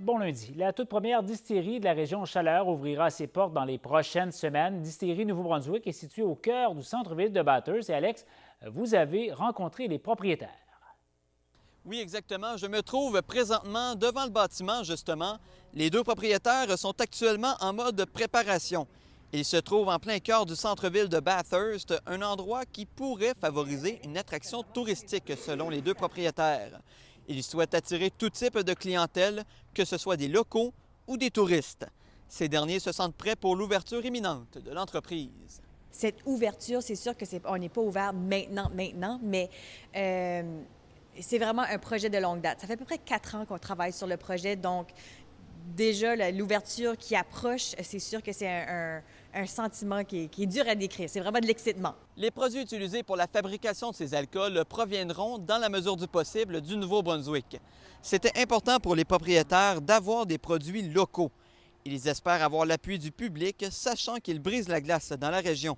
bon lundi. La toute première distillerie de la région Chaleur ouvrira ses portes dans les prochaines semaines. Distillerie Nouveau-Brunswick est située au cœur du centre-ville de Bathurst. Et Alex, vous avez rencontré les propriétaires. Oui, exactement. Je me trouve présentement devant le bâtiment, justement. Les deux propriétaires sont actuellement en mode préparation. Ils se trouvent en plein cœur du centre-ville de Bathurst, un endroit qui pourrait favoriser une attraction touristique selon les deux propriétaires. Ils souhaitent attirer tout type de clientèle, que ce soit des locaux ou des touristes. Ces derniers se sentent prêts pour l'ouverture imminente de l'entreprise. Cette ouverture, c'est sûr que on n'est pas ouvert maintenant, mais c'est vraiment un projet de longue date. Ça fait à peu près 4 ans qu'on travaille sur le projet, donc déjà l'ouverture qui approche, c'est sûr que c'est un sentiment qui est dur à décrire. C'est vraiment de l'excitement. Les produits utilisés pour la fabrication de ces alcools proviendront, dans la mesure du possible, du Nouveau-Brunswick. C'était important pour les propriétaires d'avoir des produits locaux. Ils espèrent avoir l'appui du public, sachant qu'ils brisent la glace dans la région.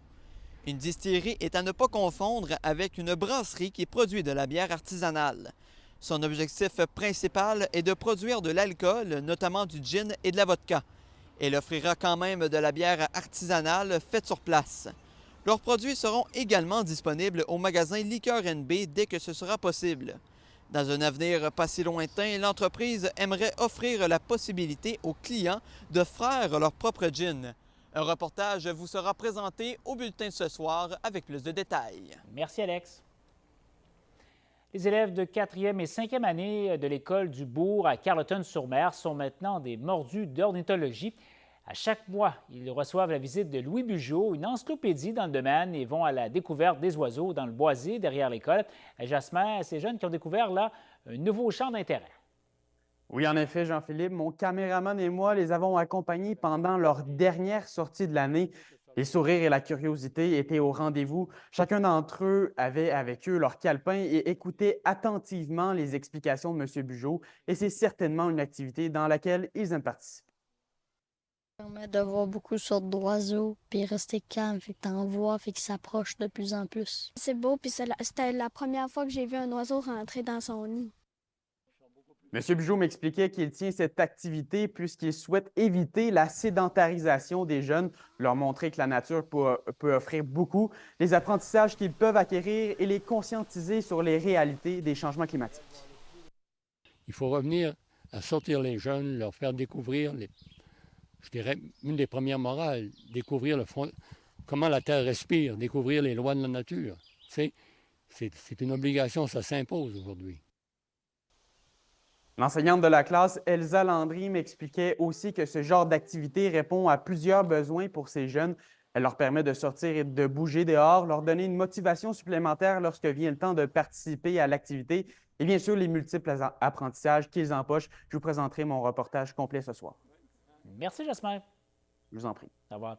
Une distillerie est à ne pas confondre avec une brasserie qui produit de la bière artisanale. Son objectif principal est de produire de l'alcool, notamment du gin et de la vodka. Elle offrira quand même de la bière artisanale faite sur place. Leurs produits seront également disponibles au magasin Liqueur NB dès que ce sera possible. Dans un avenir pas si lointain, l'entreprise aimerait offrir la possibilité aux clients de faire leur propre gin. Un reportage vous sera présenté au bulletin de ce soir avec plus de détails. Merci, Alex. Les élèves de 4e et 5e année de l'École du Bourg à Carleton-sur-Mer sont maintenant des mordus d'ornithologie. À chaque mois, ils reçoivent la visite de Louis Bugeaud, une encyclopédie dans le domaine, et vont à la découverte des oiseaux dans le boisé derrière l'école. Jasmin, ces jeunes qui ont découvert là un nouveau champ d'intérêt. Oui, en effet, Jean-Philippe, mon caméraman et moi les avons accompagnés pendant leur dernière sortie de l'année. Les sourires et la curiosité étaient au rendez-vous. Chacun d'entre eux avait avec eux leur calepin et écoutait attentivement les explications de M. Bugeaud. Et c'est certainement une activité dans laquelle ils aiment participer. Ça permet de voir beaucoup de sortes d'oiseaux, puis rester calme, fait que t'en vois, fait qu'ils s'approchent de plus en plus. C'est beau, puis c'était la première fois que j'ai vu un oiseau rentrer dans son nid. M. Bugeaud m'expliquait qu'il tient cette activité puisqu'il souhaite éviter la sédentarisation des jeunes, leur montrer que la nature peut offrir beaucoup, les apprentissages qu'ils peuvent acquérir et les conscientiser sur les réalités des changements climatiques. Il faut revenir à sortir les jeunes, leur faire découvrir, je dirais, une des premières morales, découvrir comment la Terre respire, découvrir les lois de la nature. C'est une obligation, ça s'impose aujourd'hui. L'enseignante de la classe, Elsa Landry, m'expliquait aussi que ce genre d'activité répond à plusieurs besoins pour ces jeunes. Elle leur permet de sortir et de bouger dehors, leur donner une motivation supplémentaire lorsque vient le temps de participer à l'activité et bien sûr les multiples apprentissages qu'ils empochent. Je vous présenterai mon reportage complet ce soir. Merci, Jasmin. Je vous en prie. Au revoir.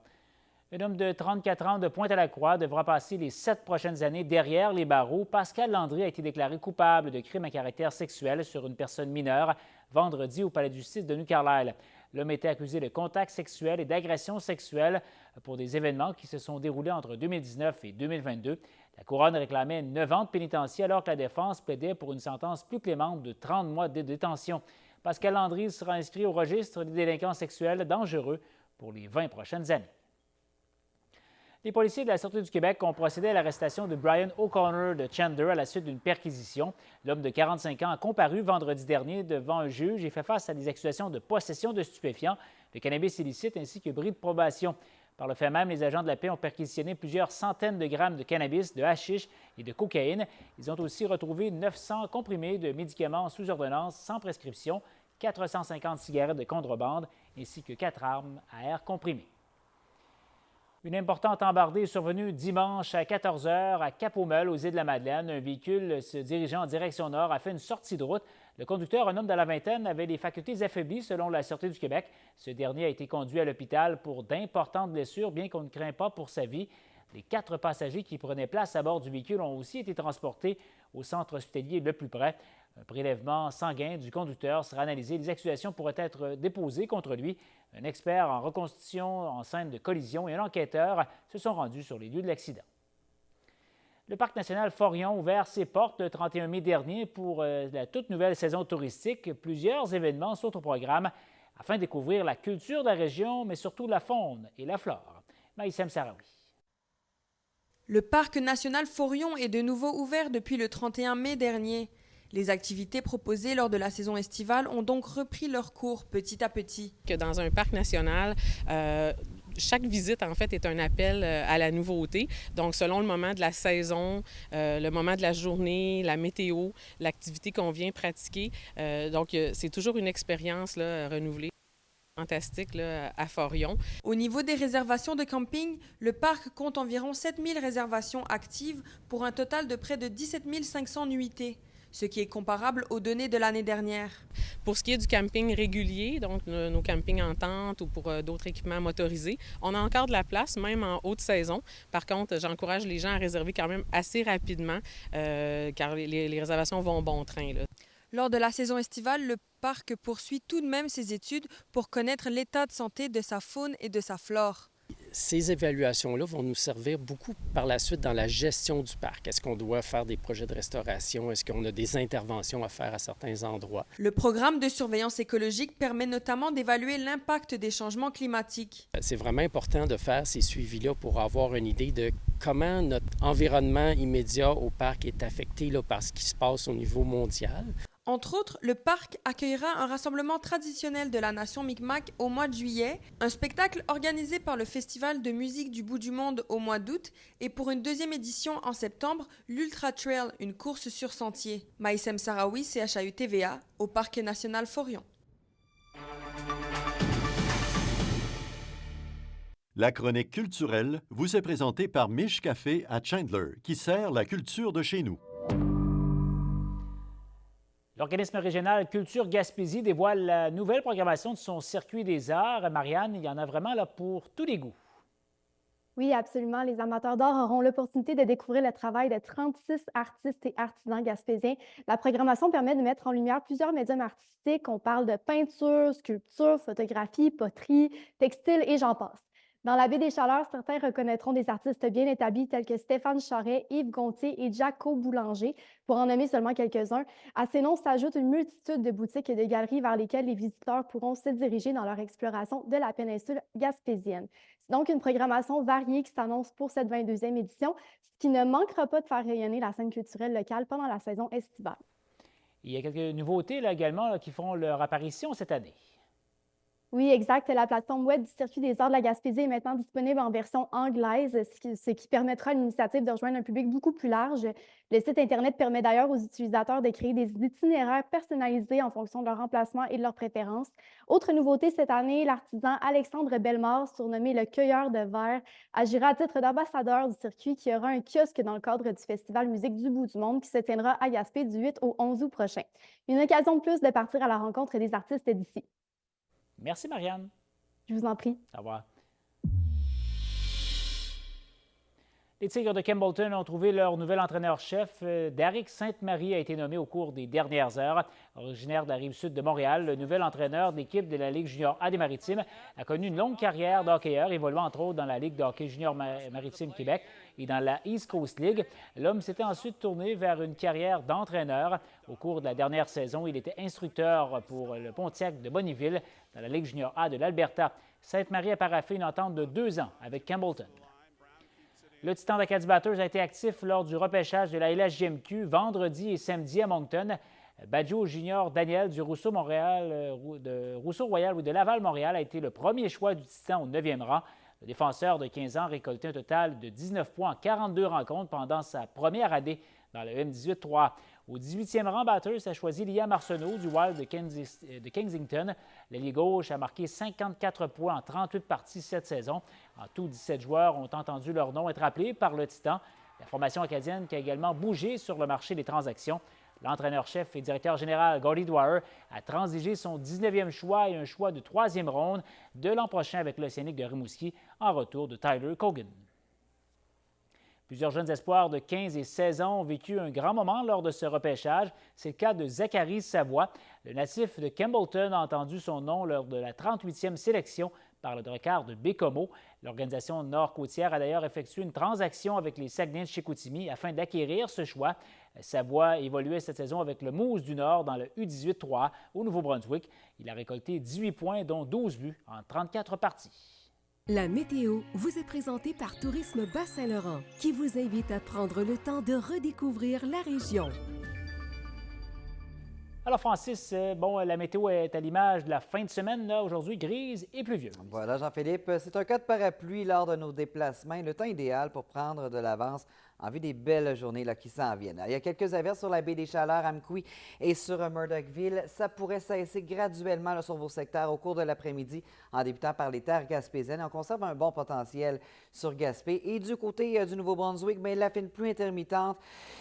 Un homme de 34 ans de Pointe-à-la-Croix devra passer les 7 prochaines années derrière les barreaux. Pascal Landry a été déclaré coupable de crime à caractère sexuel sur une personne mineure vendredi au palais de justice de New Carlisle. L'homme était accusé de contact sexuel et d'agression sexuelle pour des événements qui se sont déroulés entre 2019 et 2022. La couronne réclamait 9 ans de pénitencier alors que la défense plaidait pour une sentence plus clémente de 30 mois de détention. Pascal Landry sera inscrit au registre des délinquants sexuels dangereux pour les 20 prochaines années. Les policiers de la Sûreté du Québec ont procédé à l'arrestation de Brian O'Connor de Chandler à la suite d'une perquisition. L'homme de 45 ans a comparu vendredi dernier devant un juge et fait face à des accusations de possession de stupéfiants, de cannabis illicite ainsi que bris de probation. Par le fait même, les agents de la paix ont perquisitionné plusieurs centaines de grammes de cannabis, de hashish et de cocaïne. Ils ont aussi retrouvé 900 comprimés de médicaments sous ordonnance sans prescription, 450 cigarettes de contrebande ainsi que 4 armes à air comprimé. Une importante embardée est survenue dimanche à 14 h à Cap-aux-Meules, aux Îles-de-la-Madeleine. Un véhicule se dirigeant en direction nord a fait une sortie de route. Le conducteur, un homme de la vingtaine, avait les facultés affaiblies selon la Sûreté du Québec. Ce dernier a été conduit à l'hôpital pour d'importantes blessures, bien qu'on ne craint pas pour sa vie. Les 4 passagers qui prenaient place à bord du véhicule ont aussi été transportés au centre hospitalier le plus près. Un prélèvement sanguin du conducteur sera analysé. Les accusations pourraient être déposées contre lui. Un expert en reconstitution en scène de collision et un enquêteur se sont rendus sur les lieux de l'accident. Le Parc national Forillon a ouvert ses portes le 31 mai dernier pour la toute nouvelle saison touristique. Plusieurs événements sont au programme afin de découvrir la culture de la région, mais surtout la faune et la flore. Maïsem Sarawi. Le Parc national Forillon est de nouveau ouvert depuis le 31 mai dernier. Les activités proposées lors de la saison estivale ont donc repris leur cours petit à petit. Dans un parc national, chaque visite, en fait, est un appel à la nouveauté. Donc, selon le moment de la saison, le moment de la journée, la météo, l'activité qu'on vient pratiquer. Donc, c'est toujours une expérience là, renouvelée. Fantastique là, à Forillon. Au niveau des réservations de camping, le parc compte environ 7000 réservations actives pour un total de près de 17 500 nuitées, ce qui est comparable aux données de l'année dernière. Pour ce qui est du camping régulier, donc nos campings en tente ou pour d'autres équipements motorisés, on a encore de la place, même en haute saison. Par contre, j'encourage les gens à réserver quand même assez rapidement, car les réservations vont bon train, là. Lors de la saison estivale, le parc poursuit tout de même ses études pour connaître l'état de santé de sa faune et de sa flore. Ces évaluations-là vont nous servir beaucoup par la suite dans la gestion du parc. Est-ce qu'on doit faire des projets de restauration? Est-ce qu'on a des interventions à faire à certains endroits? Le programme de surveillance écologique permet notamment d'évaluer l'impact des changements climatiques. C'est vraiment important de faire ces suivis-là pour avoir une idée de comment notre environnement immédiat au parc est affecté là, par ce qui se passe au niveau mondial. Entre autres, le parc accueillera un rassemblement traditionnel de la nation Mi'kmaq au mois de juillet, un spectacle organisé par le Festival de musique du bout du monde au mois d'août et pour une deuxième édition en septembre, l'Ultra Trail, une course sur sentier. Maïsem Sarawi, CHAU TVA, au Parc national Forillon. La chronique culturelle vous est présentée par Miche Café à Chandler, qui sert la culture de chez nous. L'organisme régional Culture Gaspésie dévoile la nouvelle programmation de son circuit des arts. Marianne, il y en a vraiment là pour tous les goûts. Oui, absolument. Les amateurs d'art auront l'opportunité de découvrir le travail de 36 artistes et artisans gaspésiens. La programmation permet de mettre en lumière plusieurs médiums artistiques. On parle de peinture, sculpture, photographie, poterie, textile et j'en passe. Dans la baie des Chaleurs, certains reconnaîtront des artistes bien établis tels que Stéphane Charret, Yves Gontier et Jaco Boulanger, pour en nommer seulement quelques-uns. À ces noms s'ajoute une multitude de boutiques et de galeries vers lesquelles les visiteurs pourront se diriger dans leur exploration de la péninsule gaspésienne. C'est donc une programmation variée qui s'annonce pour cette 22e édition, ce qui ne manquera pas de faire rayonner la scène culturelle locale pendant la saison estivale. Il y a quelques nouveautés là, également là, qui feront leur apparition cette année. Oui, exact. La plateforme web du Circuit des arts de la Gaspésie est maintenant disponible en version anglaise, ce qui permettra à l'initiative de rejoindre un public beaucoup plus large. Le site Internet permet d'ailleurs aux utilisateurs de créer des itinéraires personnalisés en fonction de leur emplacement et de leurs préférences. Autre nouveauté cette année, l'artisan Alexandre Bellemare, surnommé le cueilleur de verre, agira à titre d'ambassadeur du circuit qui aura un kiosque dans le cadre du Festival Musique du bout du monde qui se tiendra à Gaspé du 8 au 11 août prochain. Une occasion de plus de partir à la rencontre des artistes d'ici. Merci, Marianne. Je vous en prie. Au revoir. Les Tigres de Campbellton ont trouvé leur nouvel entraîneur-chef. Darick Sainte-Marie a été nommé au cours des dernières heures. Originaire de la Rive-Sud de Montréal, le nouvel entraîneur d'équipe de la Ligue junior A des Maritimes a connu une longue carrière d'hockeyeur, évoluant entre autres dans la Ligue de hockey junior Maritime Québec et dans la East Coast League. L'homme s'était ensuite tourné vers une carrière d'entraîneur. Au cours de la dernière saison, il était instructeur pour le Pontiac de Bonnyville dans la Ligue junior A de l'Alberta. Sainte-Marie a paraphé une entente de 2 ans avec Campbellton. Le Titan d'Acadie Batters a été actif lors du repêchage de la LHJMQ vendredi et samedi à Moncton. Badjo Junior Daniel du Rousseau Royal ou de Laval-Montréal a été le premier choix du Titan au 9e rang. Le défenseur de 15 ans a récolté un total de 19 points en 42 rencontres pendant sa première année dans le M18-3. Au 18e rang, Batters a choisi Liam Arsenault du Wild de Kensington. L'ailier gauche a marqué 54 points en 38 parties cette saison. En tout, 17 joueurs ont entendu leur nom être appelés par le Titan. La formation acadienne qui a également bougé sur le marché des transactions. L'entraîneur-chef et directeur général Gordy Dwyer a transigé son 19e choix et un choix de 3e ronde de l'an prochain avec l'Océanique de Rimouski en retour de Tyler Cogan. Plusieurs jeunes espoirs de 15 et 16 ans ont vécu un grand moment lors de ce repêchage. C'est le cas de Zachary Savoie. Le natif de Campbellton a entendu son nom lors de la 38e sélection par le Drakkar de Bécomo. L'organisation nord-côtière a d'ailleurs effectué une transaction avec les Saguenay de Chicoutimi afin d'acquérir ce choix. Savoie évoluait cette saison avec le Moose du Nord dans le U18-3 au Nouveau-Brunswick. Il a récolté 18 points, dont 12 buts en 34 parties. La météo vous est présentée par Tourisme Bas-Saint-Laurent, qui vous invite à prendre le temps de redécouvrir la région. Alors Francis, la météo est à l'image de la fin de semaine, là, aujourd'hui grise et pluvieuse. Voilà Jean-Philippe, c'est un cas de parapluie lors de nos déplacements, le temps idéal pour prendre de l'avance en vue des belles journées là, qui s'en viennent. Il y a quelques averses sur la baie des Chaleurs, Amqui et sur Murdochville. Ça pourrait cesser graduellement là, sur vos secteurs au cours de l'après-midi en débutant par les terres gaspésiennes. On conserve un bon potentiel sur Gaspé. Et du côté du Nouveau-Brunswick, bien, la fine pluie intermittente,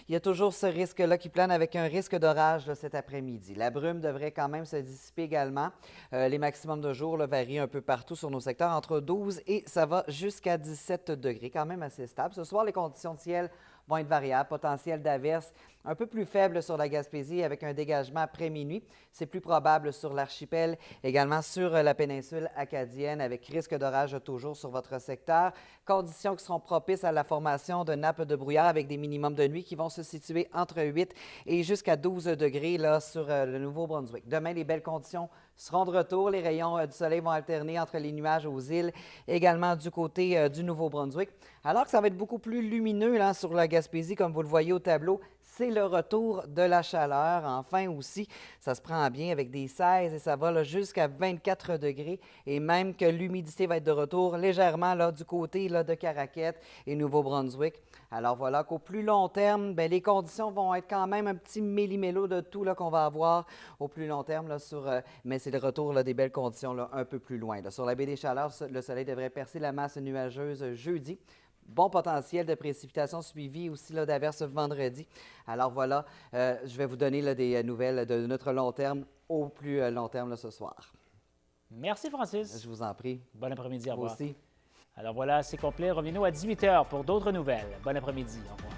il y a toujours ce risque-là qui plane avec un risque d'orage là, cet après-midi. La brume devrait quand même se dissiper également. Les maximums de jour là, varient un peu partout sur nos secteurs, entre 12 et ça va jusqu'à 17 degrés, quand même assez stable. Ce soir, les conditions de ciel vont être variables. Potentiel d'averse un peu plus faible sur la Gaspésie avec un dégagement après minuit. C'est plus probable sur l'archipel, également sur la péninsule acadienne avec risque d'orage toujours sur votre secteur. Conditions qui seront propices à la formation de nappes de brouillard avec des minimums de nuit qui vont se situer entre 8 et jusqu'à 12 degrés là, sur le Nouveau-Brunswick. Demain, les belles conditions seront de retour. Les rayons du soleil vont alterner entre les nuages aux îles, également du côté du Nouveau-Brunswick. Alors que ça va être beaucoup plus lumineux là, sur la Gaspésie, comme vous le voyez au tableau. C'est le retour de la chaleur. Enfin aussi, ça se prend bien avec des 16 et ça va là, jusqu'à 24 degrés. Et même que l'humidité va être de retour légèrement là, du côté là, de Caraquette et Nouveau-Brunswick. Alors voilà qu'au plus long terme, bien, les conditions vont être quand même un petit méli-mélo de tout là, qu'on va avoir au plus long terme. Là, mais c'est le retour là, des belles conditions là, un peu plus loin. Là. Sur la baie des Chaleurs, le soleil devrait percer la masse nuageuse jeudi. Bon potentiel de précipitations suivi aussi là, d'averses vendredi. Alors voilà, je vais vous donner là, des nouvelles de notre long terme au plus long terme là, ce soir. Merci Francis. Je vous en prie. Bon après-midi, au revoir. Vous aussi. Alors voilà, c'est complet. Revenez-nous à 18h pour d'autres nouvelles. Bon après-midi, au revoir.